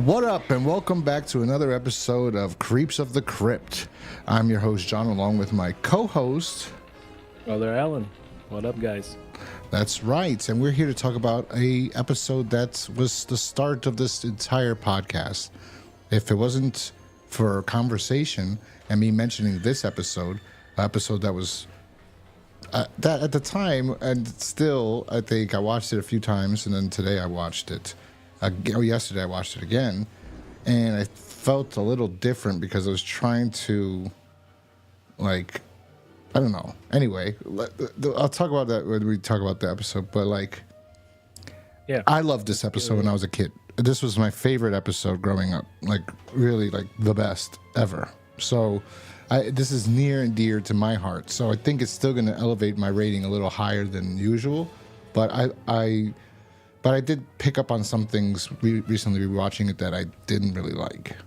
What up, and welcome back to another episode of Creeps of the Crypt. I'm your host, John, along with my co-host, Brother Alan. What up, guys? That's right, and we're here to talk about a episode that was the start of this entire podcast. If it wasn't for conversation and me mentioning this episode that was that at the time, and still, I think I watched it a few times, and then today I watched it. Yesterday I watched it again, and I felt a little different because I was trying to, I don't know. Anyway, I'll talk about that when we talk about the episode, but yeah, I loved this episode when I was a kid. This was my favorite episode growing up, really the best ever. So this is near and dear to my heart. So I think it's still going to elevate my rating a little higher than usual, but I did pick up on some things recently rewatching it that I didn't really like.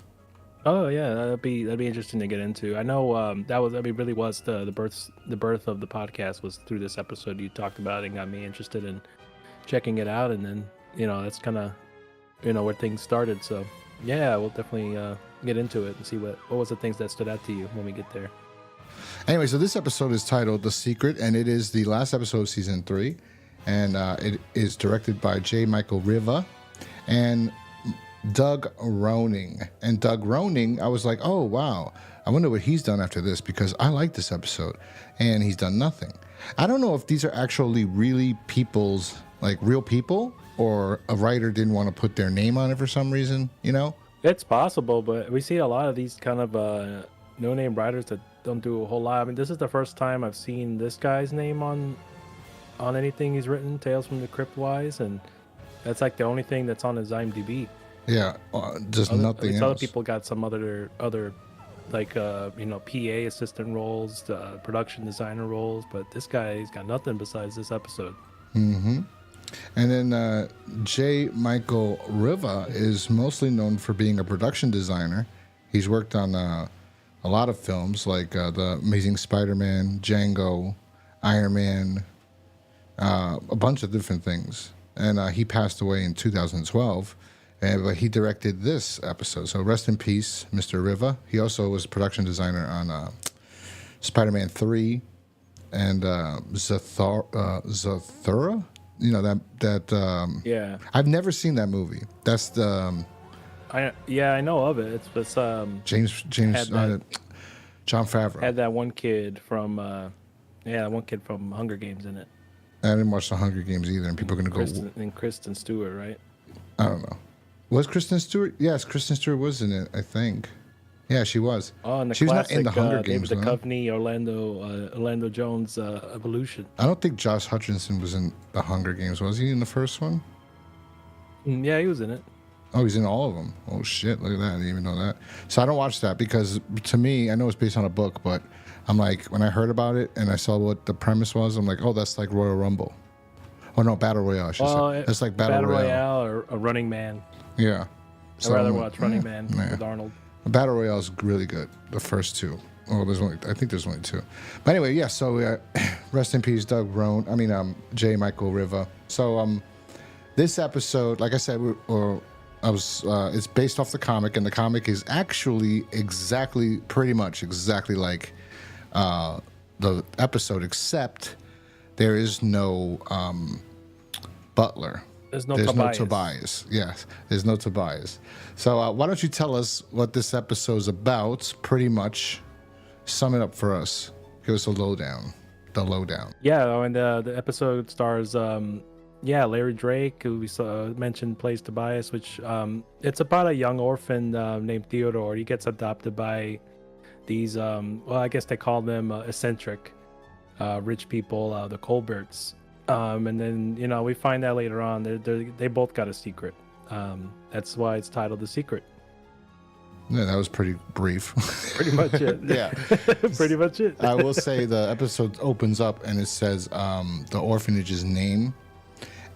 Oh yeah, that'd be interesting to get into. I know really was the birth of the podcast was through this episode you talked about and got me interested in checking it out, and then that's kind of where things started. So yeah, we'll definitely get into it and see what was the things that stood out to you when we get there. Anyway, so this episode is titled The Secret, and it is the last episode of season 3. And it is directed by J. Michael Riva and Doug Roning. And Doug Roning, I was like, oh, wow. I wonder what he's done after this, because I like this episode. And he's done nothing. I don't know if these are actually really people's, real people, or a writer didn't want to put their name on it for some reason, It's possible, but we see a lot of these kind of no-name writers that don't do a whole lot. I mean, this is the first time I've seen this guy's name on anything he's written, Tales from the Crypt wise, and that's the only thing that's on his IMDb. Yeah, just nothing else. Other people got some other PA assistant roles, production designer roles, but this guy's got nothing besides this episode. Mm-hmm. And then J. Michael Riva is mostly known for being a production designer. He's worked on a lot of films like The Amazing Spider-Man, Django, Iron Man, a bunch of different things. And he passed away in 2012, but he directed this episode. So rest in peace, Mr. Riva. He also was production designer on Spider-Man 3 and Zathura. Yeah. I've never seen that movie. That's the I know of it. It's James John Favreau had that one kid from Hunger Games in it. I didn't watch the Hunger Games either, and people are going to go... And Kristen Stewart, right? I don't know. Was Kristen Stewart? Yes, Kristen Stewart was in it, I think. Yeah, she was. Oh, and she classic, was not in the Hunger Games, David Duchovny, Orlando Jones Evolution. I don't think Josh Hutcherson was in the Hunger Games. Was he in the first one? Yeah, he was in it. Oh, he's in all of them. Oh, shit, look at that. I didn't even know that. So I don't watch that because, to me, I know it's based on a book, but I'm like, when I heard about it and I saw what the premise was, I'm like, oh, that's like Royal Rumble. Oh, no, Battle Royale, I should say. It's like Battle Royale. Or a Running Man. Yeah. I'd rather watch Running Man with Arnold. Battle Royale is really good. The first two. Oh, I think there's only 2. But anyway, yeah, so rest in peace, J. Michael Riva. So this episode, like I said, it's based off the comic, and the comic is actually pretty much exactly like the episode, except there is no butler. There's no Tobias. Yes, there's no Tobias. So why don't you tell us what this episode's about? Pretty much sum it up for us. Give us the lowdown. Yeah, and the episode stars Larry Drake, who we mentioned plays Tobias, which it's about a young orphan named Theodore. He gets adopted by these, I guess they call them eccentric rich people, the Colberts. And then, we find out later on they both got a secret. That's why it's titled The Secret. Yeah, that was pretty brief. Pretty much it. Yeah. Pretty much it. I will say the episode opens up and it says the orphanage's name.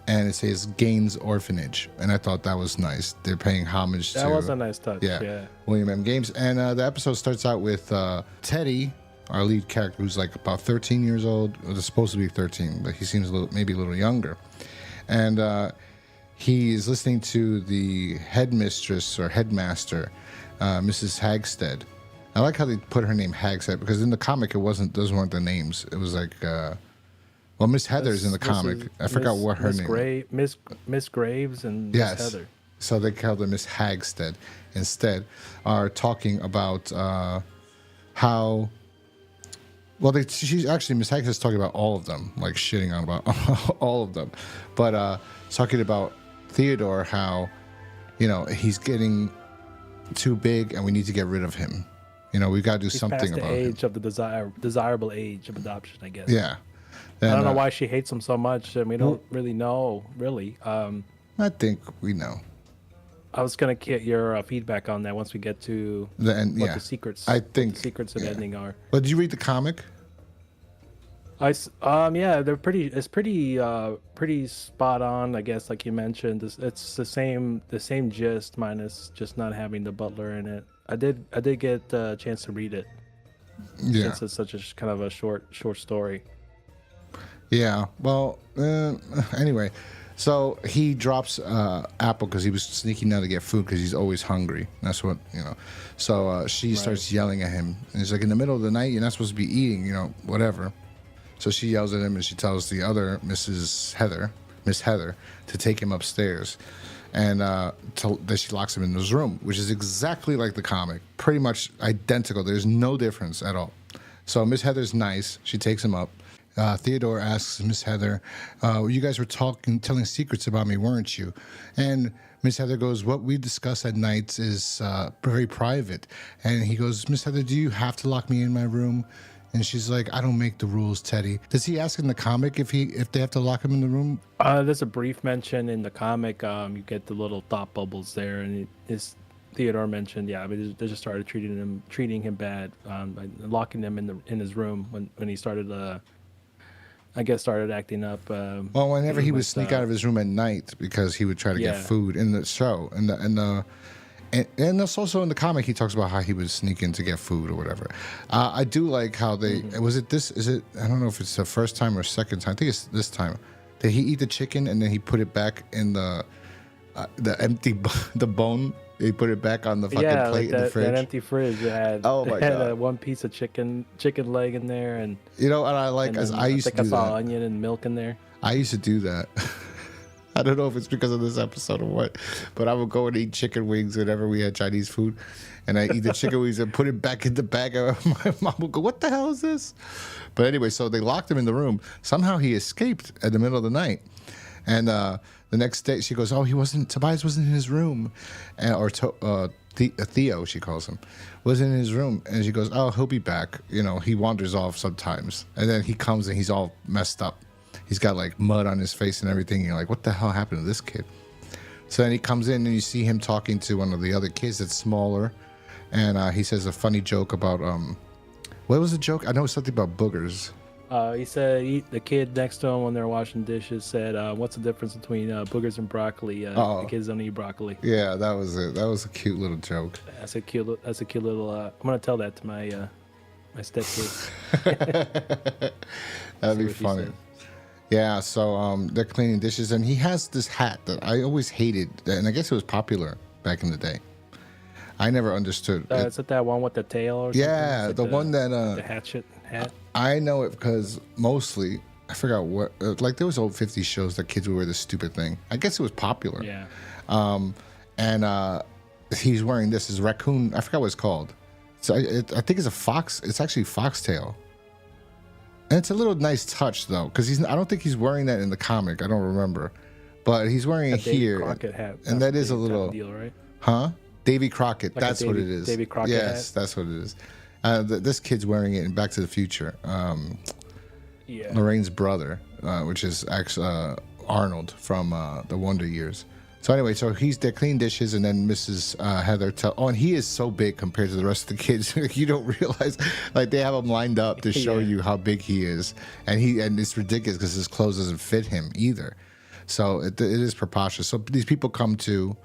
And it says Gaines Orphanage. And I thought that was nice. They're paying homage to... That was a nice touch, yeah. William M. Gaines. And the episode starts out with Teddy, our lead character, who's about 13 years old. Well, supposed to be 13, but he seems maybe a little younger. And he is listening to the headmistress or headmaster, Mrs. Hagstead. I like how they put her name Hagstead because in the comic those weren't the names. It was like, well, Miss Heather's in the comic. I forgot what her name. Miss Graves and Yes. Miss Heather. So they called her Miss Hagstead instead. Are talking about how. Well, she's actually Miss Hagstead's talking about all of them, like shitting on about all of them, but talking about Theodore, how he's getting too big and we need to get rid of him. We've got to do something past about the him. age of the desirable age of adoption, I guess. Yeah. I don't know why she hates him so much, and we don't really know. I think we know. I was gonna get your feedback on that once we get to what the secrets. I think the secrets of ending are. But did you read the comic? Yeah, they're pretty. It's pretty spot on, I guess. Like you mentioned, it's the same gist minus just not having the butler in it. I did get a chance to read it. Yeah, since it's such a kind of a short story. Yeah. Well, anyway, so he drops Apple because he was sneaking out to get food because he's always hungry. That's what So she starts yelling at him, and he's like, in the middle of the night, you're not supposed to be eating, whatever. So she yells at him, and she tells the other Miss Heather, to take him upstairs, and that she locks him in his room, which is exactly like the comic, pretty much identical. There's no difference at all. So Miss Heather's nice. She takes him up. Theodore asks Miss Heather, you guys were telling secrets about me, weren't you? And Miss Heather goes, what we discuss at nights is very private. And he goes, Miss Heather, do you have to lock me in my room? And she's like, I don't make the rules, Teddy. Does he ask in the comic if they have to lock him in the room? There's a brief mention in the comic. You get the little thought bubbles there, and Theodore mentioned, they just started treating him bad, by locking him in his room when he started, I guess, started acting up. Well, whenever he would sneak out of his room at night because he would try to get food in the show, and that's also in the comic. He talks about how he would sneak in to get food or whatever. I do like how they Is it? I don't know if it's the first time or second time. I think it's this time. Did he eat the chicken and then he put it back in the empty the bone? He put it back on the fucking plate in the fridge. That empty fridge had one piece of chicken leg in there, and and I like I used to do that. I saw onion and milk in there. I used to do that. I don't know if it's because of this episode or what, but I would go and eat chicken wings whenever we had Chinese food, and I eat the chicken wings and put it back in the bag. My mom would go, "What the hell is this?" But anyway, so they locked him in the room. Somehow he escaped at the middle of the night, and the next day she goes, "Oh, Tobias wasn't in his room," Theo, she calls him, wasn't in his room, and she goes, "Oh, he'll be back." He wanders off sometimes, and then he comes and he's all messed up. He's got like mud on his face and everything. You're like, what the hell happened to this kid? So then he comes in and you see him talking to one of the other kids that's smaller. And he says a funny joke about, what was the joke? I know it's something about boogers. He said the kid next to him when they're washing dishes said, what's the difference between boogers and broccoli? The kids don't eat broccoli. Yeah, that was it. That was a cute little joke. That's a cute little, I'm going to tell that to my stepkids. That'd be funny. Yeah, so they're cleaning dishes, and he has this hat that I always hated, and I guess it was popular back in the day. I never understood. Is it that one with the tail or something? Yeah, the one that... the hat? I know it because mostly, I forgot what... like, there was old 50s shows that kids would wear this stupid thing. I guess it was popular. Yeah. And he's wearing this raccoon... I forgot what it's called. So I think it's a fox... It's actually foxtail. And it's a little nice touch, though, because I don't think he's wearing that in the comic. I don't remember. But he's wearing it here. Crockett hat. And that is a little... deal, right? Huh? Davy Crockett. Like that's what it is. Davy Crockett Yes, hat? that's what it is. This kid's wearing it in Back to the Future. Lorraine's brother, which is actually Arnold from the Wonder Years. So anyway, they're cleaning dishes, and then Mrs. Heather and he is so big compared to the rest of the kids. You don't realize, like, they have him lined up to show you how big he is, and it's ridiculous because his clothes doesn't fit him either. So it is preposterous. So these people come to,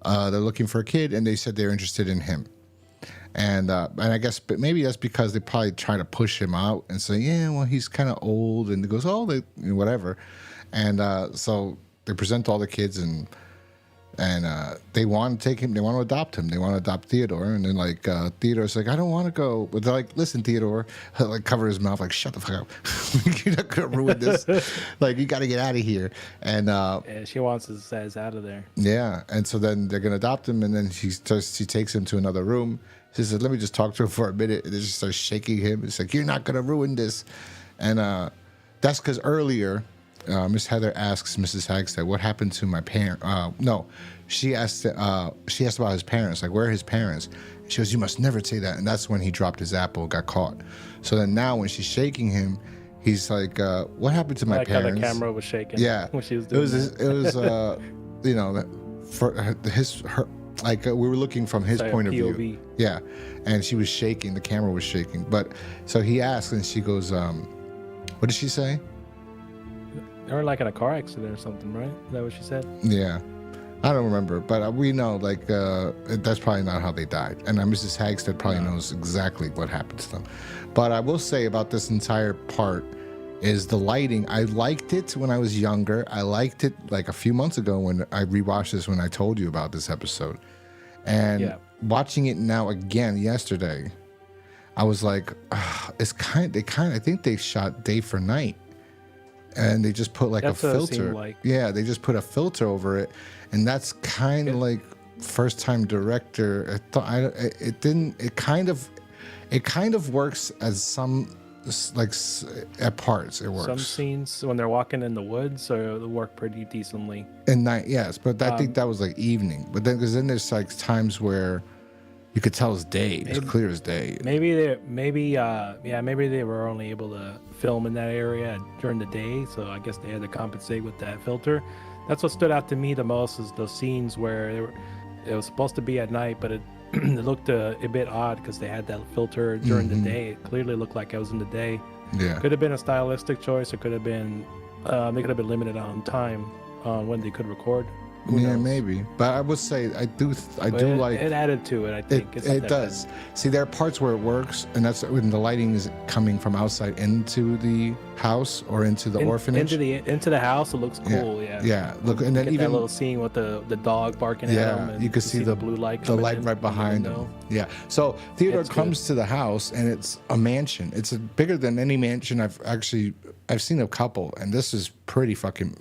they're looking for a kid, and they said they're interested in him, and I guess, but maybe that's because they probably try to push him out and say, yeah, well, he's kind of old, and he goes, whatever, and so. they present all the kids and they want to take him. They want to adopt him. They want to adopt Theodore. And then like Theodore's like, I don't want to go. But they're like, listen, Theodore, like cover his mouth, like shut the fuck up. You're not gonna ruin this. Like you got to get out of here. And yeah, she wants his ass out of there. yeah. And so then they're gonna adopt him, and then she takes him to another room. She says, let me just talk to him for a minute. And then she starts shaking him. It's like, you're not gonna ruin this. And that's because earlier. Miss Heather asks Mrs. Hagstead, "What happened to my parent?" No, she asked about his parents. Like, where are his parents? She goes, "You must never say that." And that's when he dropped his apple, got caught. So then now, when she's shaking him, he's like, "What happened to my parents?" How the camera was shaking. Yeah, when she was doing it was you know, for her. Like we were looking from his point of POV. view. Yeah, and she was shaking. The camera was shaking. But so he asks, and she goes, "What did she say?" Or like in a car accident or something, right? Is that what she said? Yeah, I don't remember, but we know like that's probably not how they died. And Mrs. Hagstead probably knows exactly what happened to them. But I will say about this entire part is the lighting. I liked it when I was younger. I liked it like a few months ago when I rewatched this when I told you about this episode. And watching it now again yesterday, I was like, it's I think they shot day for night. And they just put like a filter. Like. Yeah, they just put a filter over it, and that's kind of like first time director. It kind of works as some like at parts. It works. Some scenes when they're walking in the woods, so they work pretty decently. At night, yes, but I think that was like evening. But then because then there's like times where you could tell it's day. It's clear as day. Maybe they were only able to film in that area during the day, so I guess they had to compensate with that filter. That's what stood out to me the most is those scenes where it was supposed to be at night, but it looked a bit odd because they had that filter during the day. It clearly looked like it was in the day. Yeah, could have been a stylistic choice, or could have been they could have been limited on time on when they could record. Yeah, maybe. But I would say I do like it added to it. I think it does. See, there are parts where it works, and that's when the lighting is coming from outside into the house or into the orphanage. Into the house, it looks cool. Yeah. Look, and then even that little scene with the dog barking at him. And you can see the blue light. The light right behind him. Yeah. So Theodore comes to the house, and it's a mansion. It's bigger than any mansion I've seen a couple, and this is pretty fucking.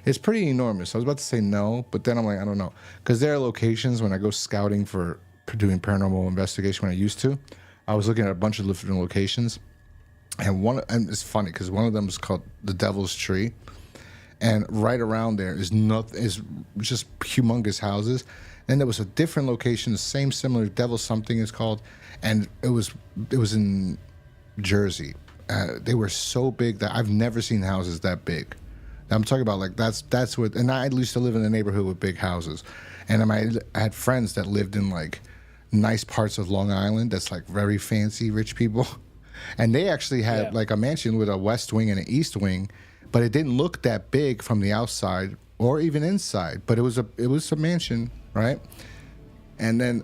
It's pretty enormous. I was about to say no, but then I'm like, I don't know, because there are locations when I go scouting for doing paranormal investigation. When I used to, I was looking at a bunch of different locations, and it's funny because one of them is called the Devil's Tree, and right around there is just humongous houses. And there was a different location, the same similar Devil something is called, and it was in Jersey. They were so big that I've never seen houses that big. I'm talking about like that's what. And I used to live in a neighborhood with big houses, and I had friends that lived in like nice parts of Long Island. That's like very fancy, rich people, and they actually had like a mansion with a west wing and an east wing, but it didn't look that big from the outside or even inside. But it was a mansion, right? And then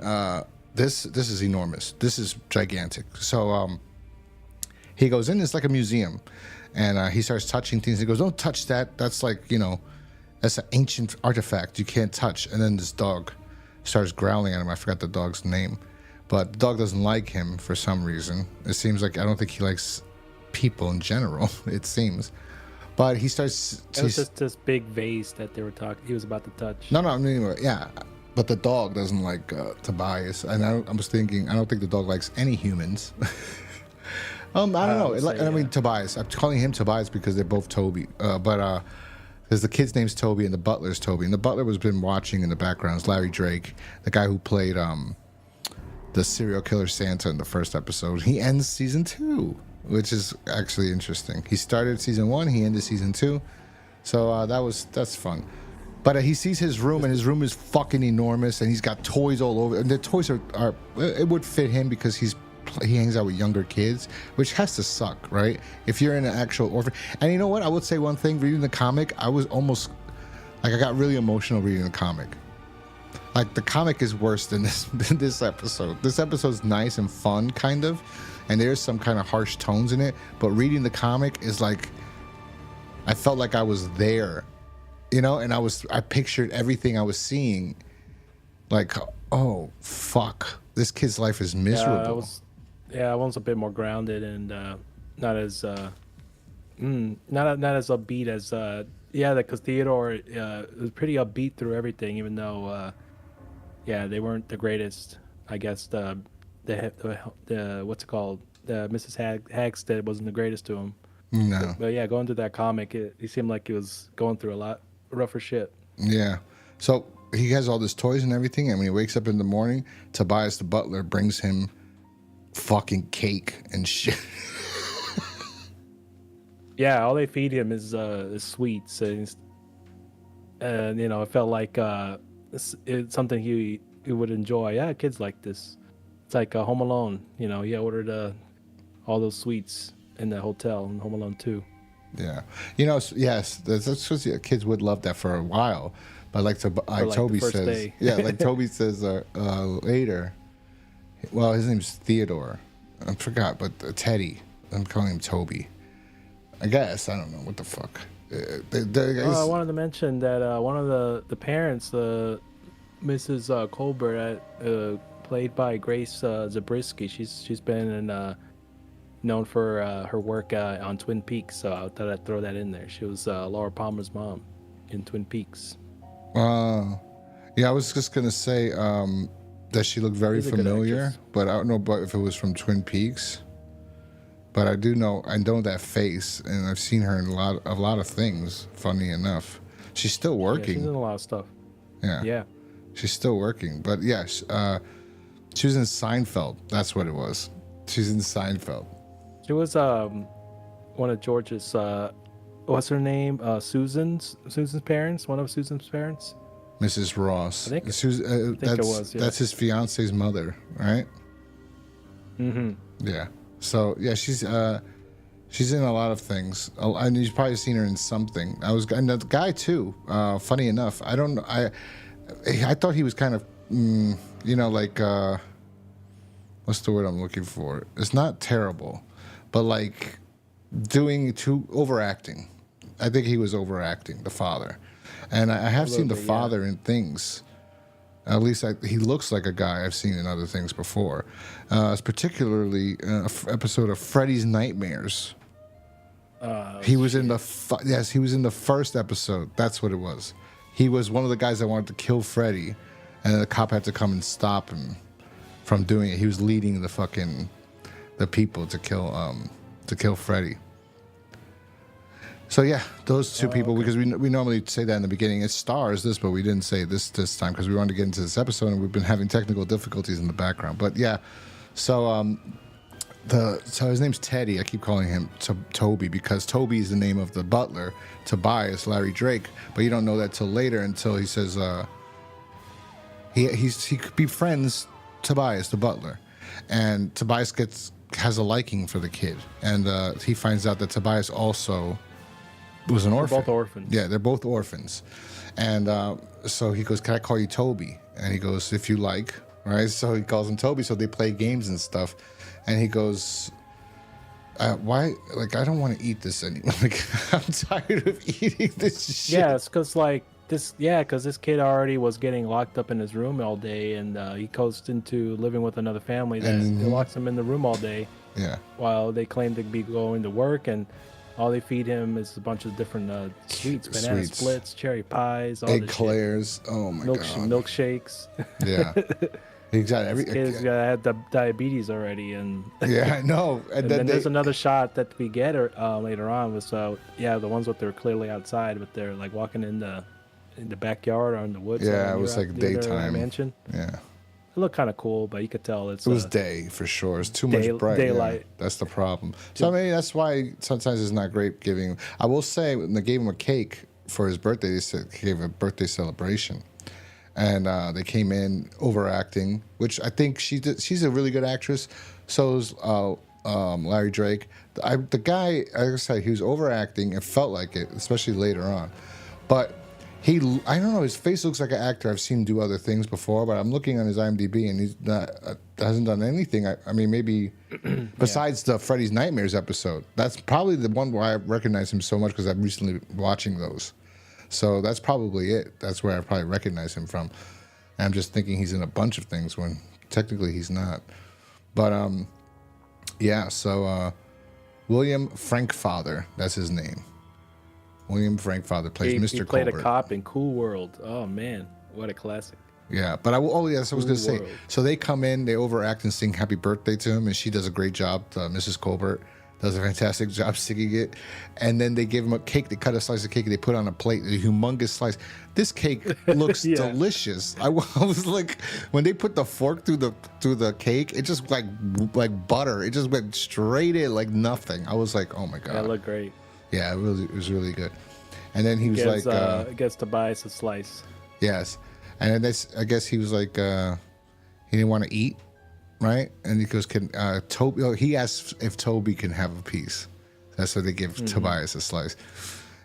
this is enormous. This is gigantic. So he goes in. It's like a museum. And he starts touching things. He goes, don't touch that. That's like, that's an ancient artifact you can't touch. And then this dog starts growling at him. I forgot the dog's name. But the dog doesn't like him for some reason. It seems like, I don't think he likes people in general, it seems. But he starts... It was just this big vase that he was about to touch. No, anyway, yeah. But the dog doesn't like Tobias. And I was thinking, I don't think the dog likes any humans. I don't know. I mean, Tobias. I'm calling him Tobias because they're both Toby. But there's the kid's name's Toby and the butler's Toby. And the butler was been watching in the background is Larry Drake, the guy who played the serial killer Santa in the first episode. He ends season 2, which is actually interesting. He started season 1, he ended season 2. So that's fun. But he sees his room, and his room is fucking enormous, and he's got toys all over. And the toys are it would fit him because he hangs out with younger kids, which has to suck, right? If you're in an actual orphan. And you know what? I would say one thing, reading the comic, I was almost, like I got really emotional reading the comic. Like the comic is worse than this episode. This episode's nice and fun, kind of, and there's some kind of harsh tones in it, but reading the comic is like, I felt like I was there you know, and I pictured everything I was seeing, like, oh fuck, this kid's life is miserable. I was a bit more grounded and not as not as upbeat as because Theodore was pretty upbeat through everything, even though they weren't the greatest. I guess the what's it called, the Mrs. Hagstead wasn't the greatest to him. No. But yeah, going through that comic, he seemed like he was going through a lot rougher shit. Yeah. So he has all these toys and everything, and when he wakes up in the morning, Tobias the butler brings him fucking cake and shit. Yeah, all they feed him is sweets, and you know, it felt like it's something he would enjoy. Yeah, kids like this. It's like Home Alone. You know, he ordered all those sweets in the hotel in Home Alone 2. Yeah, you know, yes, that's because kids would love that for a while, but like Toby says, day. yeah, like Toby says later. Well, his name's Theodore. I forgot, but Teddy. I'm calling him Toby. I guess I don't know what the fuck. I wanted to mention that one of the parents, Mrs. Colbert, played by Grace Zabriskie. She's been known for her work on Twin Peaks, so I thought I'd throw that in there. She was Laura Palmer's mom in Twin Peaks. Yeah, I was just gonna say that she looked very familiar, but I don't know if it was from Twin Peaks. But I know that face, and I've seen her in a lot of things. Funny enough, she's still working. Yeah, she's in a lot of stuff. Yeah, she's still working. But yeah, she was in Seinfeld. That's what it was. She's in Seinfeld. She was one of George's what's her name? Susan's parents. One of Susan's parents. Mrs. Ross. I think it was. Yeah. That's his fiance's mother, right? Mm-hmm. Yeah. So yeah, she's in a lot of things, and you've probably seen her in something. And the guy too. Funny enough, I don't know. I thought he was kind of, you know, like what's the word I'm looking for? It's not terrible, but like overacting. I think he was overacting, the father, and I have seen the father in things. At least he looks like a guy I've seen in other things before. It's particularly an episode of Freddy's Nightmares. He was in the first episode. That's what it was. He was one of the guys that wanted to kill Freddy, and the cop had to come and stop him from doing it. He was leading the people to kill Freddy. So yeah, those two people, because we normally say that in the beginning. It stars this, but we didn't say this time because we wanted to get into this episode, and we've been having technical difficulties in the background. But yeah, so his name's Teddy. I keep calling him Toby because Toby is the name of the butler, Tobias, Larry Drake. But you don't know that till later, until he says he befriends Tobias, the butler, and Tobias has a liking for the kid, and he finds out that Tobias also was an orphan. They're both orphans. Yeah, they're both orphans. And so he goes, "Can I call you Toby?" And he goes, "If you like." Right? So he calls him Toby. So they play games and stuff. And he goes, "Why? Like, I don't want to eat this anymore. Like, I'm tired of eating this shit." Yeah, it's because because this kid already was getting locked up in his room all day, and he goes into living with another family that locks him in the room all day. Yeah. While they claim to be going to work, and all they feed him is a bunch of different sweets, banana splits, cherry pies, all eclairs. Oh my god, milkshakes. Yeah, exactly. This kid's had diabetes already, and yeah, I know. And then there's another shot that we get later on was the ones that they're clearly outside, but they're like walking in the backyard or in the woods. Yeah, it was like daytime mansion. Yeah. It looked kind of cool, but you could tell it was day for sure. It's too much bright daylight. Yeah, that's the problem. So I mean, that's why sometimes it's not great giving. I will say when they gave him a cake for his birthday, they gave a birthday celebration, and they came in overacting, which I think she's a really good actress. So is Larry Drake. The guy, like I said, he was overacting. It felt like it, especially later on, but. I don't know, his face looks like an actor I've seen do other things before, but I'm looking on his IMDb and he's hasn't done anything. I mean, maybe besides the Freddy's Nightmares episode. That's probably the one where I recognize him so much because I'm recently watching those. So that's probably it. That's where I probably recognize him from. And I'm just thinking he's in a bunch of things when technically he's not. But yeah. So William Frankfather, that's his name. William Frankfather plays Mr. He played Colbert. a cop in Cool World. Oh man, what a classic. Yeah, but I was going to say. World. So they come in, they overact and sing "Happy Birthday" to him, and she does a great job. Mrs. Colbert does a fantastic job singing it, and then they give him a cake. They cut a slice of cake and they put it on a plate, a humongous slice. This cake looks delicious. I was like, when they put the fork through the cake, it just like butter. It just went straight in like nothing. I was like, oh my god, that looked great. Yeah, it was really good. And then he was gets Tobias a slice. Yes. And then I guess he was like, he didn't want to eat, right? And he goes, "Can Toby?" Oh, he asks if Toby can have a piece. That's why they give Tobias a slice.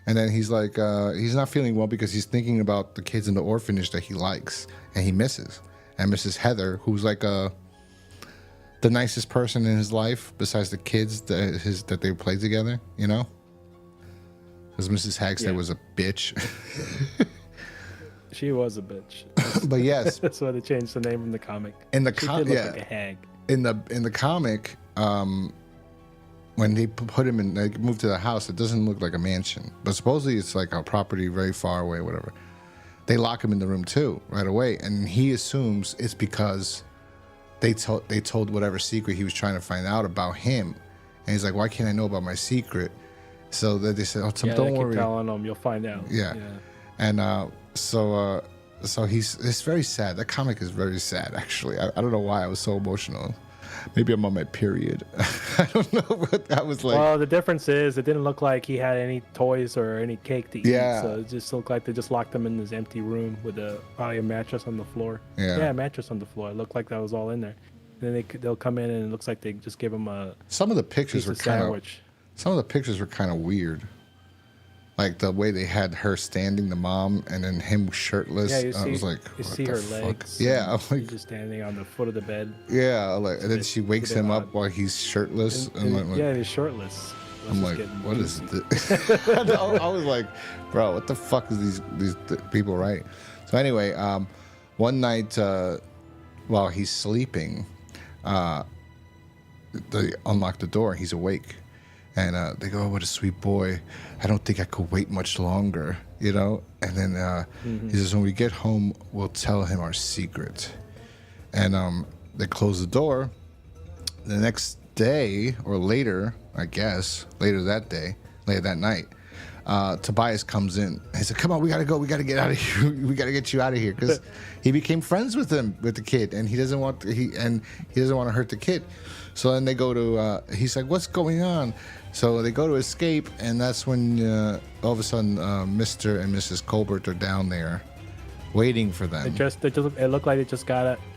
And then he's like, he's not feeling well because he's thinking about the kids in the orphanage that he likes and he misses. And Mrs. Heather, who's like the nicest person in his life besides the kids that they played together, you know? Because Mrs. Hagstead was a bitch. She was a bitch. But yes, that's why they changed the name in the comic. In the she did look like a hag. In the comic, when they put him in, they moved to the house. It doesn't look like a mansion, but supposedly it's like a property very far away, whatever. They lock him in the room too right away, and he assumes it's because they told whatever secret he was trying to find out about him, and he's like, "Why can't I know about my secret?" So they said, "Oh, don't worry." Keep telling him, you'll find out. Yeah. And so it's very sad. That comic is very sad, actually. I don't know why I was so emotional. Maybe I'm on my period. I don't know what that was like. Well, the difference is it didn't look like he had any toys or any cake to eat. Yeah. So it just looked like they just locked him in this empty room with probably a mattress on the floor. Yeah. Yeah, a mattress on the floor. It looked like that was all in there. And then they'll come in and it looks like they just give him a Some of the pictures were kind of sandwich. Some of the pictures were kind of weird. Like the way they had her standing, the mom, and then him shirtless. Yeah, I was like, you what see the her fuck? legs. Yeah, I'm She's like, just standing on the foot of the bed. yeah, like, and then she wakes him up odd. while he's shirtless. Yeah, he's shirtless. I'm like, what is this? I was like, bro, what the fuck is these people writing? So anyway, one night while he's sleeping, they unlock the door. He's awake. And they go, oh, what a sweet boy. I don't think I could wait much longer, you know? And then he says, when we get home, we'll tell him our secret. And they close the door. The next day, or later, I guess, later that night, Tobias comes in. He said, come on, we got to go. We got to get out of here. We got to get you out of here. Because he became friends with the kid. And he doesn't want to hurt the kid. So then they go to, he's like, what's going on? So they go to escape, and that's when all of a sudden Mr. and Mrs. Colbert are down there waiting for them. It looked like they just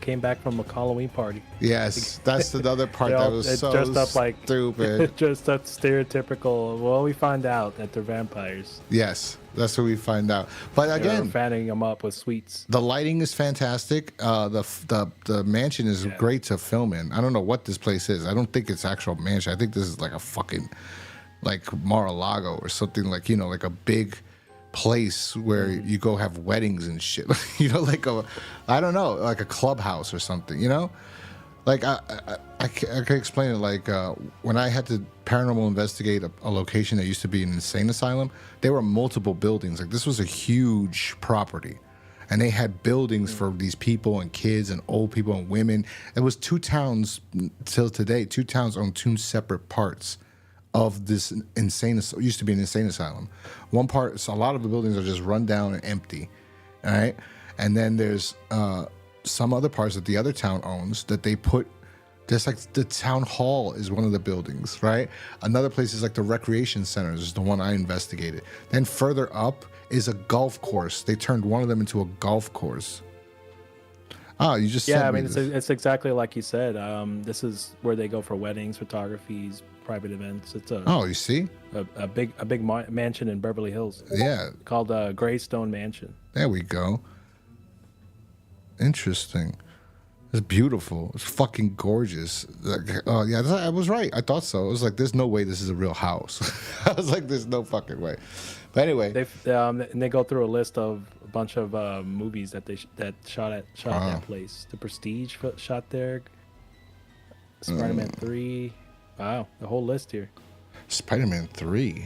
came back from a Halloween party. Yes, that's the other part that was so dressed up like stupid. Just that stereotypical. Well, we find out that they're vampires. Yes, that's what we find out. But again, they're fanning them up with sweets. The lighting is fantastic. The mansion is great to film in. I don't know what this place is. I don't think it's actual mansion. I think this is like a fucking like Mar-a-Lago or something, like, you know, like a big place where you go have weddings and shit. You know, like I don't know, like a clubhouse or something, you know? Like I could explain it like when I had to paranormal investigate a location that used to be an insane asylum, there were multiple buildings. Like this was a huge property. And they had buildings for these people and kids and old people and women. It was two towns till today. Two towns own two separate parts of this used to be an insane asylum. One part, so a lot of the buildings are just run down and empty, all right? And then there's some other parts that the other town owns that they put, just like the town hall is one of the buildings, right? Another place is like the recreation center, is the one I investigated. Then further up is a golf course. They turned one of them into a golf course. Oh, you just I mean, it's exactly like you said. This is where they go for weddings, photographies, private events. It's you see a big mansion in Beverly Hills. Yeah, called Greystone Mansion. There we go. Interesting. It's beautiful. It's fucking gorgeous. Like, oh yeah, I was right. I thought so. It was like, there's no way this is a real house. I was like, there's no fucking way. But anyway, they go through a list of a bunch of movies that that shot at that place. The Prestige shot there. Spider-Man 3. Wow, the whole list here. Spider-Man 3.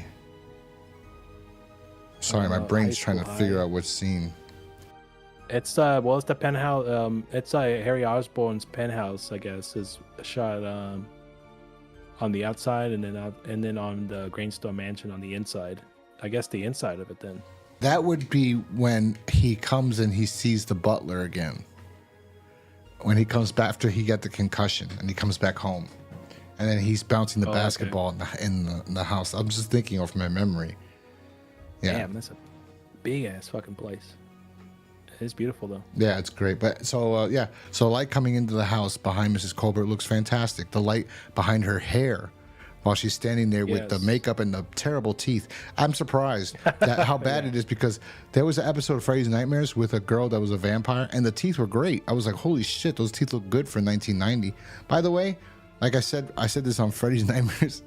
Sorry, my brain's trying to figure out which scene. It's it's the penthouse. It's Harry Osborn's penthouse, I guess, is shot on the outside, and then on the Grainstone Mansion on the inside. I guess the inside of it then. That would be when he comes and he sees the butler again. When he comes back after he got the concussion and he comes back home, and then he's bouncing the basketball in the house. I'm just thinking of my memory. Yeah. Damn, that's a big ass fucking place. It's beautiful though. Yeah, it's great. But so light coming into the house behind Mrs. Colbert looks fantastic. The light behind her hair while she's standing there with the makeup and the terrible teeth. I'm surprised that how bad it is, because there was an episode of Freddy's Nightmares with a girl that was a vampire and the teeth were great. I was like, holy shit, those teeth look good for 1990. By the way, like I said this on Freddy's Nightmares.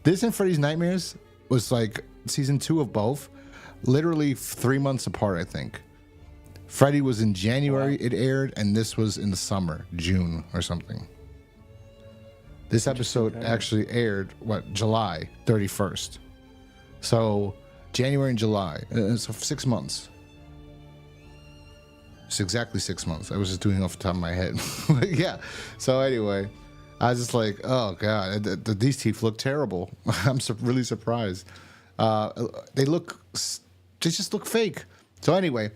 This and Freddy's Nightmares was like season 2 of both, literally 3 months apart, I think. Freddy was in January, it aired, and this was in the summer, June or something. This episode actually aired, July 31st. So, January and July. So 6 months. It's exactly 6 months. I was just doing it off the top of my head. Yeah. So, anyway, I was just like, oh, God, these teeth look terrible. I'm really surprised. They just look fake. So, anyway.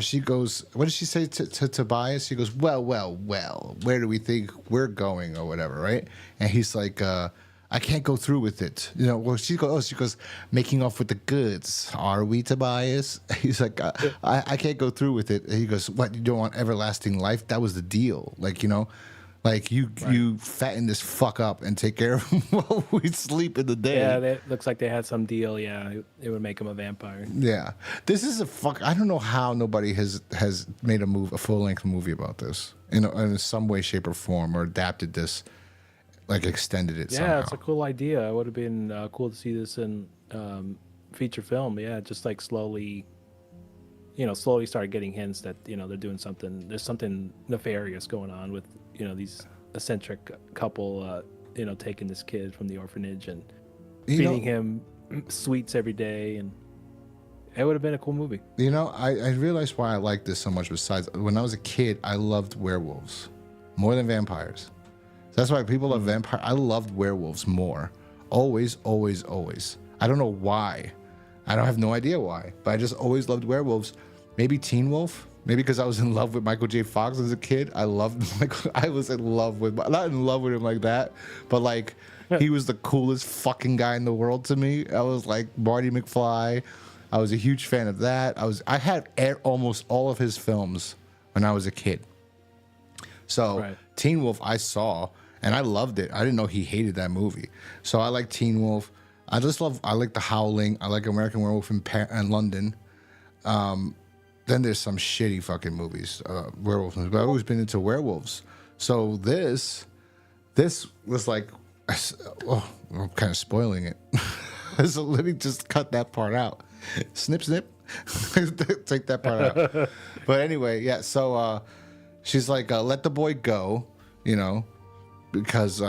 She goes, what did she say to Tobias? She goes, well, where do we think we're going or whatever, right? And he's like, I can't go through with it. You know, well, she goes, making off with the goods. Are we, Tobias? He's like, I can't go through with it. And he goes, what, you don't want everlasting life? That was the deal. Like, you know, like you fatten this fuck up and take care of him while we sleep in the day. Yeah, it looks like they had some deal. Yeah, it would make him a vampire. Yeah, this is I don't know how nobody has made a full length movie about this in some way, shape, or form, or adapted this, like extended it. Yeah, it's a cool idea. It would have been cool to see this in feature film. Yeah, just like slowly start getting hints that they're doing something. There's something nefarious going on with these eccentric couple taking this kid from the orphanage and feeding him sweets every day, and it would have been a cool movie. I realized why I like this so much. Besides, when I was a kid, I loved werewolves more than vampires. That's why people love vampire. I loved werewolves more. Always. I don't know why. I don't have no idea why, but I just always loved werewolves. Maybe Teen Wolf. Maybe because I was in love with Michael J. Fox as a kid. I was in love with, not in love with him like that, but like he was the coolest fucking guy in the world to me. I was like Marty McFly. I was a huge fan of that. I had almost all of his films when I was a kid. So Teen Wolf I saw and I loved it. I didn't know he hated that movie. So I like Teen Wolf. I like The Howling. I like American Werewolf in London. Then there's some shitty fucking movies, werewolf movies. But I've always been into werewolves. So this was like, I'm kind of spoiling it. So let me just cut that part out. Snip. Take that part out. But anyway, yeah. So she's like, let the boy go, because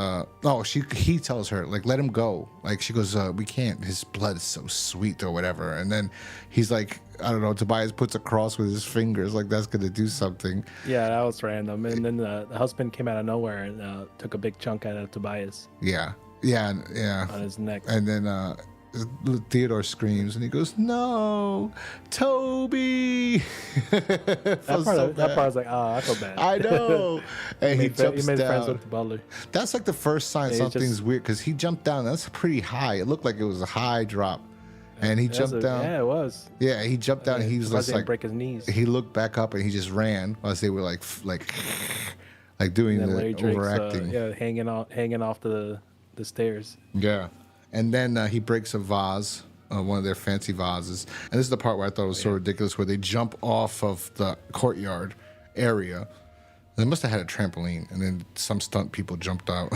he tells her, like, let him go. Like, she goes, we can't, his blood is so sweet or whatever. And then he's like, I don't know, Tobias puts a cross with his fingers, like that's gonna do something. Yeah, that was random. And then the husband came out of nowhere and took a big chunk out of Tobias. Yeah on his neck. And then Theodore screams and he goes, no, Toby. That part I was like, I feel bad. I know. And he jumps down. Friends with the butler. That's like the first sign something's weird, because he jumped down. That's pretty high. It looked like it was a high drop. And he jumped down. Yeah, it was. Yeah, he jumped down and he was just like, break his knees. He looked back up and he just ran while they were like doing the Larry Drake's, overacting. Hanging off the stairs. Yeah. And then he breaks a vase, one of their fancy vases. And this is the part where I thought it was so ridiculous, where they jump off of the courtyard area They must have had a trampoline, and then some stunt people jumped out.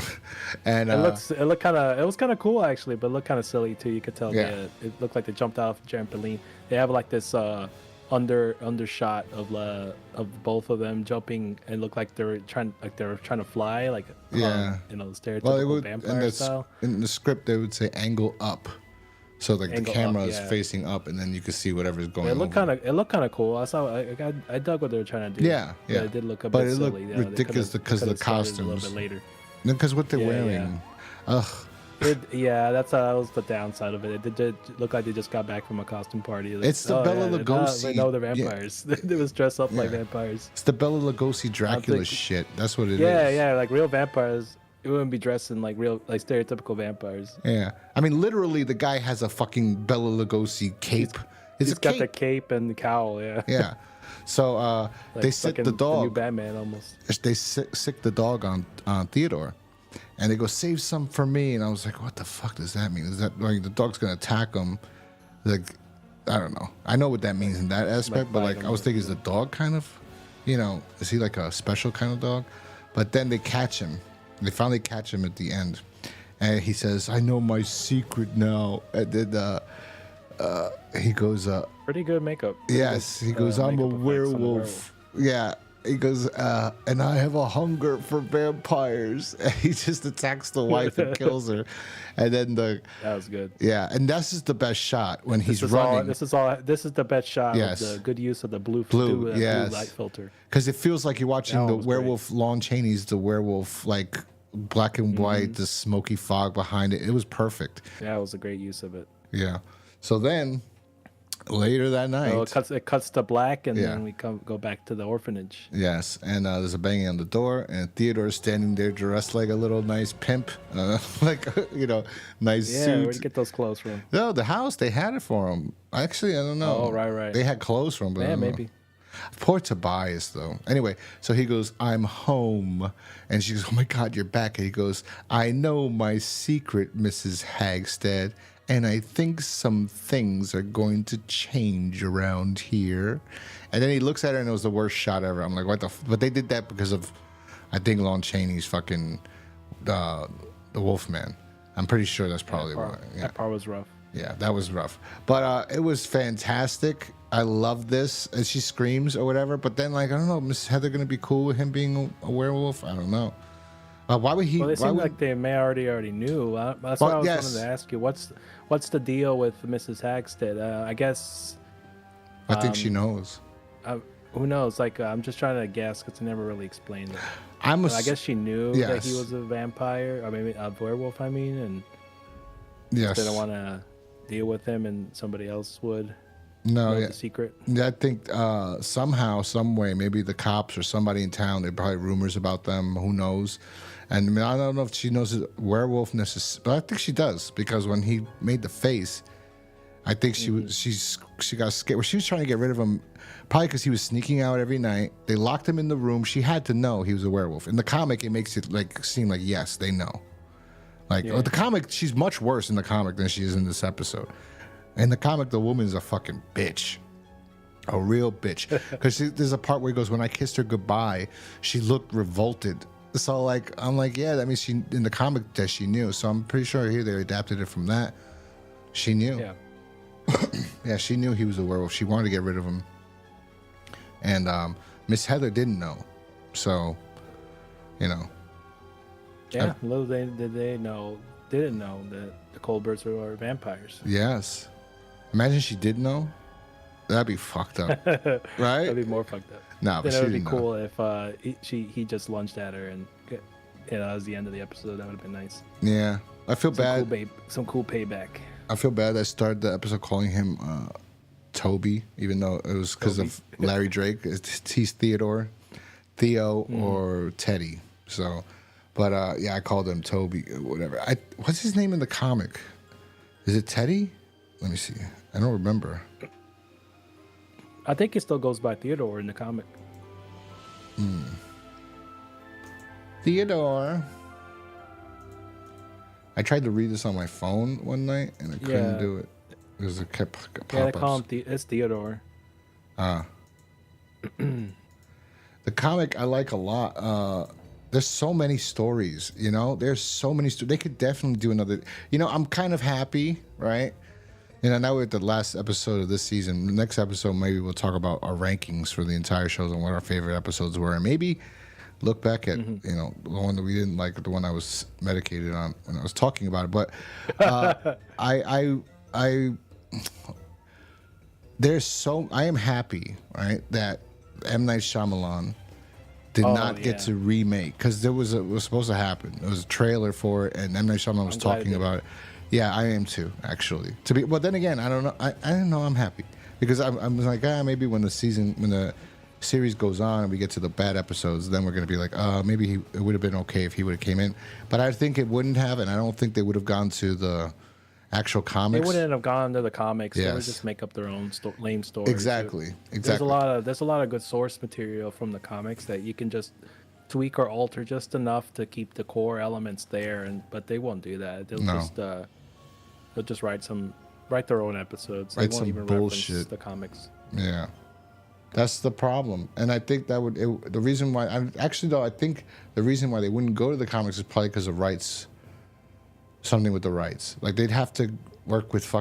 And it looked kind of, it was kind of cool actually, but it looked kind of silly too. You could tell it looked like they jumped out of the trampoline. They have like this undershot of both of them jumping, and looked like they're trying to fly, like stereotypical vampire style. In the script, they would say angle up. So like the camera is facing up, and then you can see whatever's going on. It looked kind of cool. I dug what they were trying to do. Yeah. It did look a bit silly. But it looked ridiculous because of the costumes. A little bit later. Because what they're wearing. Ugh. That was the downside of it. It did look like they just got back from a costume party. Like, it's the Bela Lugosi. They know they're vampires. They was dressed up like vampires. It's the Bela Lugosi Dracula shit. That's what it is. Yeah, like real vampires. It wouldn't be dressed in like stereotypical vampires. Yeah, I mean, literally, the guy has a fucking Bela Lugosi cape. He's got the cape and the cowl. Yeah. Yeah. So like they sick the dog. The new Batman almost. They sick the dog on Theodore, and they go save some for me. And I was like, what the fuck does that mean? Is that like the dog's gonna attack him? Like, I don't know. I know what that means in that aspect, but like I was thinking, is the dog kind of, is he like a special kind of dog? But then they catch him. They finally catch him at the end, and he says, "I know my secret now." And then he goes, "Pretty good makeup." Yes, he goes, "I'm a werewolf." Yeah, he goes, "And I have a hunger for vampires." And he just attacks the wife and kills her, and then that was good. Yeah, and this is the best shot when he's running. This is the best shot. Yes, with the good use of the blue yes. light filter. Because it feels like you're watching the werewolf. Lon Chaney's the werewolf, like black and white, the smoky fog behind it. It was perfect. Yeah, it was a great use of it. Yeah. So then later that night, it cuts to black, and then we go back to the orphanage. Yes, and there's a banging on the door, and Theodore is standing there dressed like a little nice pimp, nice suit. Yeah, where'd you get those clothes from? No, the house, they had it for him. Actually, I don't know. Oh, right. They had clothes for him, but maybe. Poor Tobias, though. Anyway, so he goes, "I'm home." And she goes, "Oh my God, you're back." And he goes, "I know my secret, Mrs. Hagstead, and I think some things are going to change around here." And then he looks at her, and it was the worst shot ever. I'm like, what the But they did that because of, I think, Lon Chaney's fucking, the Wolfman. I'm pretty sure that's probably why. Yeah. That part was rough. Yeah, that was rough. But it was fantastic. I love this. And she screams or whatever. But then, like, I don't know, Miss Heather going to be cool with him being a werewolf? I don't know. Why would he? Well, they seem like they may already knew. That's why I was wanting to ask you. What's the deal with Mrs. Hagstead? I guess. I think she knows. Who knows? Like, I'm just trying to guess because they never really explained it. I guess she knew that he was a vampire, or maybe a werewolf. I mean, and yes, they don't want to deal with him, and somebody else would. No, the secret. I think somehow, some way, maybe the cops or somebody in town. There are probably rumors about them. Who knows? And I mean, I don't know if she knows werewolf necessarily, but I think she does because when he made the face, I think she got scared. Well, she was trying to get rid of him, probably because he was sneaking out every night. They locked him in the room. She had to know he was a werewolf. In the comic, it makes it like seem like yes, they know. Like the comic, she's much worse in the comic than she is in this episode. In the comic, the woman's a fucking bitch. A real bitch. Because there's a part where he goes, "When I kissed her goodbye, she looked revolted." So, like, I'm like, yeah, that means she, in the comic, that she knew. So I'm pretty sure here they adapted it from that. She knew. Yeah. Yeah, she knew he was a werewolf. She wanted to get rid of him. And Miss Heather didn't know. So, Yeah, little did they didn't know that the Colberts were vampires. Yes. Imagine she did know. That'd be fucked up, right? That'd be more fucked up. No, but then it would be cool if he just lunged at her and that was the end of the episode. That would have been nice. Yeah, I feel bad. Some cool payback. I feel bad. I started the episode calling him Toby, even though it was because of Larry Drake. He's Theodore, Theo, or Teddy. So, but I called him Toby. Whatever. What's his name in the comic? Is it Teddy? Let me see. I don't remember. I think it still goes by Theodore in the comic. Theodore. I tried to read this on my phone one night and I couldn't do it because it kept pop-ups. Yeah, they call him it's Theodore. The comic I like a lot. There's so many stories, you know. There's so many. They could definitely do another. You know, I'm kind of happy, right? And I know we're at the last episode of this season. The next episode, maybe we'll talk about our rankings for the entire shows and what our favorite episodes were, and maybe look back at you know the one that we didn't like, the one I was medicated on when I was talking about it. But I there's so I am happy, right, that M. Night Shyamalan did not get to remake, because it was supposed to happen. There was a trailer for it, and M. Night Shyamalan was talking about it. Yeah, I am too, actually. But then again, I don't know. I don't know. I'm happy because I'm like, maybe when the series goes on and we get to the bad episodes, then we're gonna be like, maybe it would have been okay if he would have came in. But I think it wouldn't have, and I don't think they would have gone to the actual comics. They wouldn't have gone to the comics. Yes. They would just make up their own lame stories. Exactly. There's a lot of good source material from the comics that you can just tweak or alter just enough to keep the core elements there, but they won't do that. They'll just write their own episodes. They won't even reference the comics. Yeah. That's the problem. And I think that the reason why I think the reason why they wouldn't go to the comics is probably because of rights. Something with the rights. Like they'd have to work with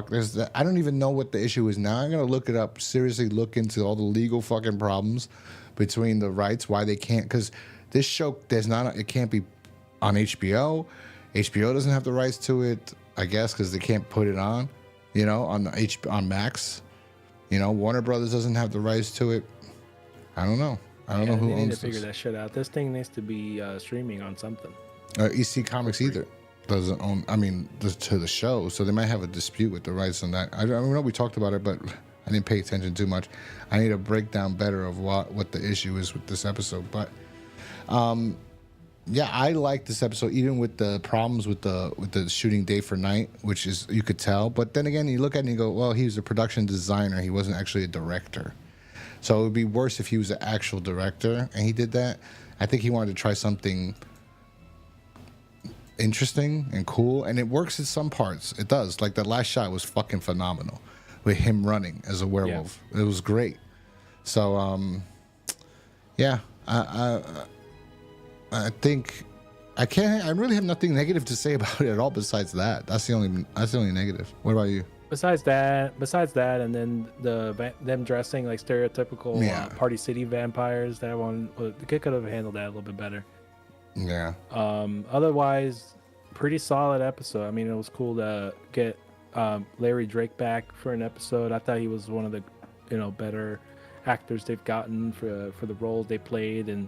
I don't even know what the issue is now. I'm gonna look it up, seriously look into all the legal fucking problems between the rights, why they can't, because this show it can't be on HBO. HBO doesn't have the rights to it, I guess, because they can't put it on, you know, on Max. You know, Warner Brothers doesn't have the rights to it. I don't know. I don't know who owns this. They need to figure that shit out. This thing needs to be streaming on something. EC Comics either doesn't own. I mean, to the show, so they might have a dispute with the rights on that. I know we talked about it, but I didn't pay attention too much. I need a breakdown better of what the issue is with this episode. But yeah, I like this episode, even with the problems with the shooting day for night, which is, you could tell. But then again, you look at it and you go, well, he was a production designer. He wasn't actually a director. So it would be worse if he was an actual director and he did that. I think he wanted to try something interesting and cool, and it works in some parts. It does. Like the last shot was fucking phenomenal with him running as a werewolf. Yeah. It was great. So yeah, I think I really have nothing negative to say about it at all besides that. That's the only negative. What about you? Besides that, and then them dressing like stereotypical Party City vampires, that one, they could have handled that a little bit better. Yeah. Otherwise, pretty solid episode. I mean, it was cool to get Larry Drake back for an episode. I thought he was one of the, better actors they've gotten for the roles they played, and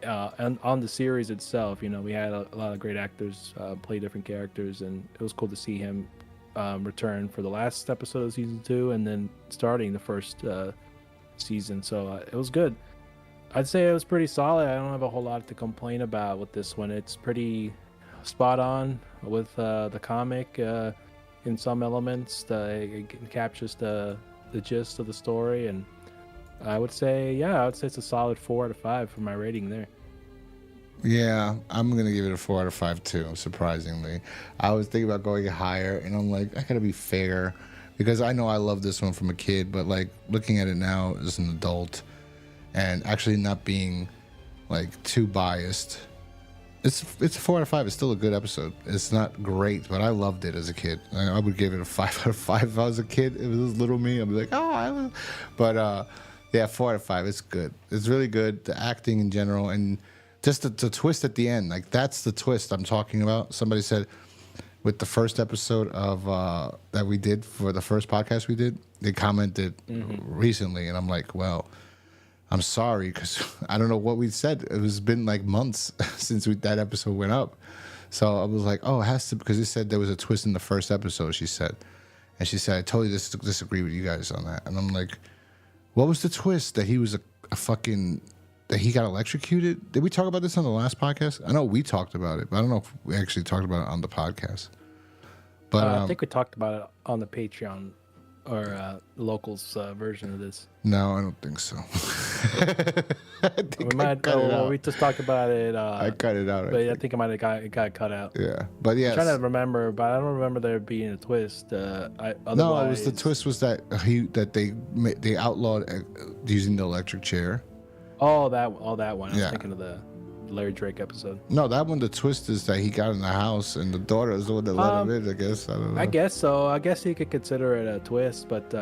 on the series itself, we had a lot of great actors play different characters, and it was cool to see him return for the last episode of season 2, and then starting the first season. So it was good. I'd say it was pretty solid. I don't have a whole lot to complain about with this one. It's pretty spot on with the comic in some elements. It captures the gist of the story, and I would say it's a solid 4 out of 5 for my rating there. Yeah, I'm going to give it a 4 out of 5 too, surprisingly. I was thinking about going higher, and I'm like, I got to be fair, because I know I love this one from a kid, but like looking at it now as an adult and actually not being like too biased, it's a 4 out of 5. It's still a good episode. It's not great, but I loved it as a kid. I would give it a 5 out of 5 if I was a kid. If it was little me, I'd be like, but yeah, 4 out of 5. It's good. It's really good. The acting in general, and just the twist at the end, like that's the twist I'm talking about. Somebody said with the first episode of that we did for the first podcast we did, they commented recently, and I'm like, well, I'm sorry, because I don't know what we said. It was been like months since that episode went up. So I was like, oh, it has to, because it said there was a twist in the first episode, she said. And she said, I totally disagree with you guys on that. And I'm like, what was the twist? That he was a fucking, that he got electrocuted? Did we talk about this on the last podcast? I know we talked about it, but I don't know if we actually talked about it on the podcast. But I think we talked about it on the Patreon or locals version of this. No, I don't think so. I think we just talked about it. I cut it out. But I think it got cut out. Yeah, but yes. I'm trying to remember, but I don't remember there being a twist. No, it was the twist was that they outlawed using the electric chair. Oh, that one. I was Yeah. thinking of the Larry Drake episode. No, that one, the twist is that he got in the house and the daughter is the one that let him in, I guess. I don't know. I guess so. I guess you could consider it a twist, but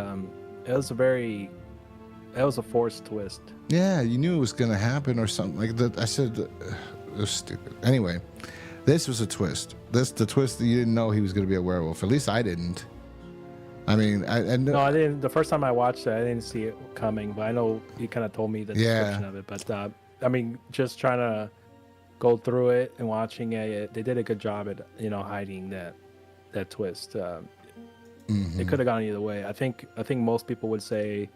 it was a forced twist. Yeah, you knew it was going to happen or something. Like that. I said, it was stupid. Anyway, this was a twist. The twist that you didn't know he was going to be a werewolf. At least I didn't. I mean, No, I didn't. The first time I watched it, I didn't see it coming, but I know you kind of told me the description of it. But I mean, just trying to go through it and watching it, they did a good job at hiding that twist. It could have gone either way. I think most people would say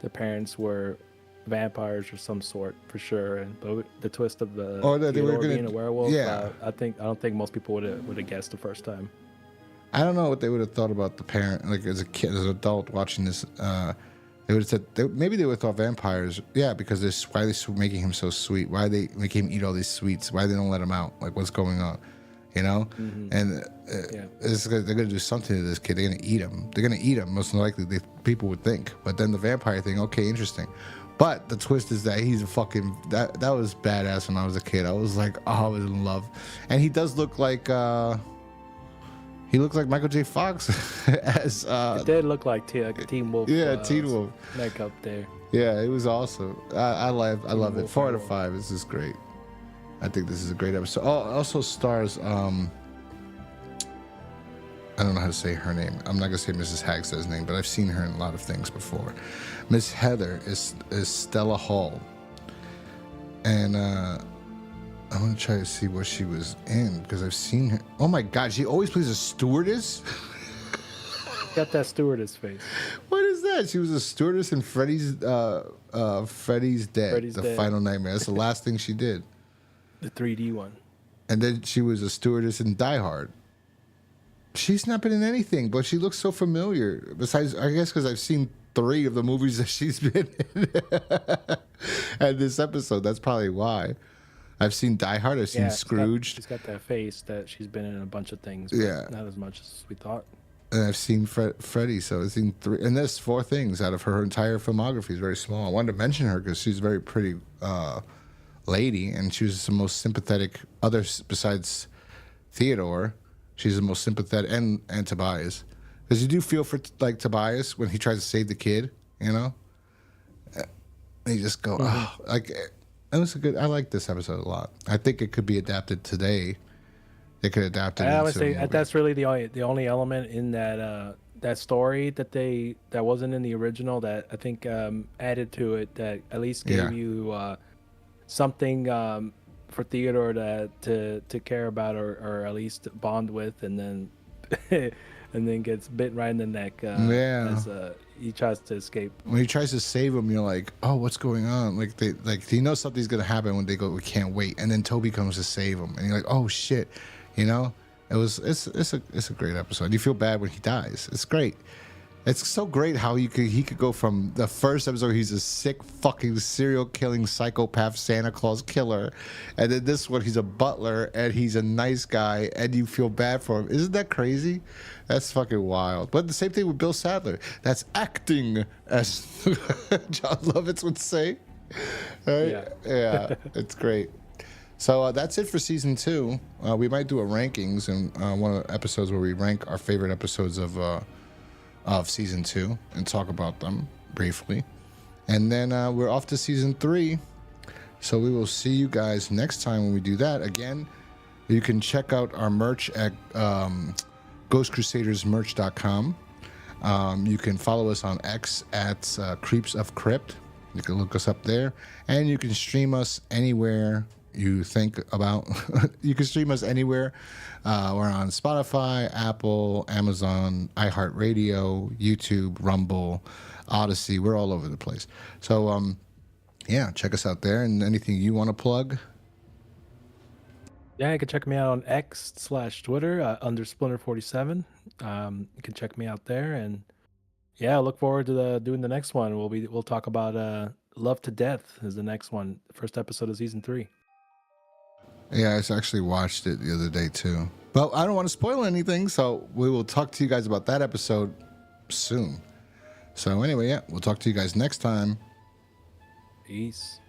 the parents were vampires or some sort for sure, but the twist of the they were being a werewolf. Yeah, I don't think most people would have guessed the first time. I don't know what they would have thought about the parent, like as a kid, as an adult watching this. They would have said maybe they would have thought vampires. Yeah, because why are they making him so sweet? Why are they making him eat all these sweets? Why they don't let him out? Like what's going on? You know? And they're gonna do something to this kid. They're gonna eat him. They're gonna eat him. Most likely, people would think. But then the vampire thing, okay, interesting. But the twist is that he's a fucking that was badass when I was a kid. I was like, oh, I was in love, and he does look like. He looks like Michael J. Fox as it did look like Teen Wolf. Yeah, Teen Wolf. Like up there. Yeah, it was awesome. I love it. 4 out of 5. This is great. I think this is a great episode. Oh, also stars I don't know how to say her name. I'm not gonna say Mrs. Hagstad's name, but I've seen her in a lot of things before. Miss Heather is Stella Hall. And I want to try to see what she was in because I've seen her. Oh my God, she always plays a stewardess. Got that stewardess face. What is that? She was a stewardess in Freddy's Dead, the Final Nightmare. That's the last thing she did. The 3D one. And then she was a stewardess in Die Hard. She's not been in anything, but she looks so familiar. Besides, I guess because I've seen 3 of the movies that she's been in. And this episode, that's probably why. I've seen Die Hard. I've seen Scrooge. She's got that face that she's been in a bunch of things. But not as much as we thought. And I've seen Freddy, so I've seen 3. And there's 4 things out of her entire filmography. Is very small. I wanted to mention her because she's a very pretty lady, and she was the most sympathetic. Others besides Theodore, she's the most sympathetic, and Tobias, because you do feel for like Tobias when he tries to save the kid. You know, and you just go, oh, like. It was I like this episode a lot. I think it could be adapted today. They could adapt it. I would say that's really the only element in that story that wasn't in the original that I think added to it that at least gave you something for Theodore to care about or at least bond with, and then and then gets bit right in the neck. As he tries to escape. When he tries to save him, you're like, oh, what's going on? Like he knows something's gonna happen when they go, we can't wait, and then Toby comes to save him, and you're like, oh shit, you know. It's a great episode. You feel bad when he dies. It's great. It's so great how he could go from the first episode, he's a sick fucking serial killing psychopath Santa Claus killer, and then this one he's a butler and he's a nice guy and you feel bad for him. Isn't that crazy? That's fucking wild. But the same thing with Bill Sadler. That's acting, as John Lovitz would say. Right? Yeah, it's great. So that's it for season 2. We might do a rankings and one of the episodes where we rank our favorite episodes of season 2 and talk about them briefly. And then we're off to season 3. So we will see you guys next time when we do that. Again, you can check out our merch at ghostcrusadersmerch.com. You can follow us on X at Creeps of Crypt. You can look us up there. And you can stream us anywhere you think about. You can stream us anywhere. We're on Spotify, Apple, Amazon, iHeartRadio, YouTube, Rumble, Odyssey. We're all over the place. So, yeah, check us out there. And anything you want to plug? Yeah, you can check me out on X/Twitter under Splinter47. You can check me out there, and yeah, I look forward to doing the next one. We'll talk about Love to Death is the next one, first episode of season 3. Yeah, I actually watched it the other day too. But I don't want to spoil anything, so we will talk to you guys about that episode soon. So anyway, yeah, we'll talk to you guys next time. Peace.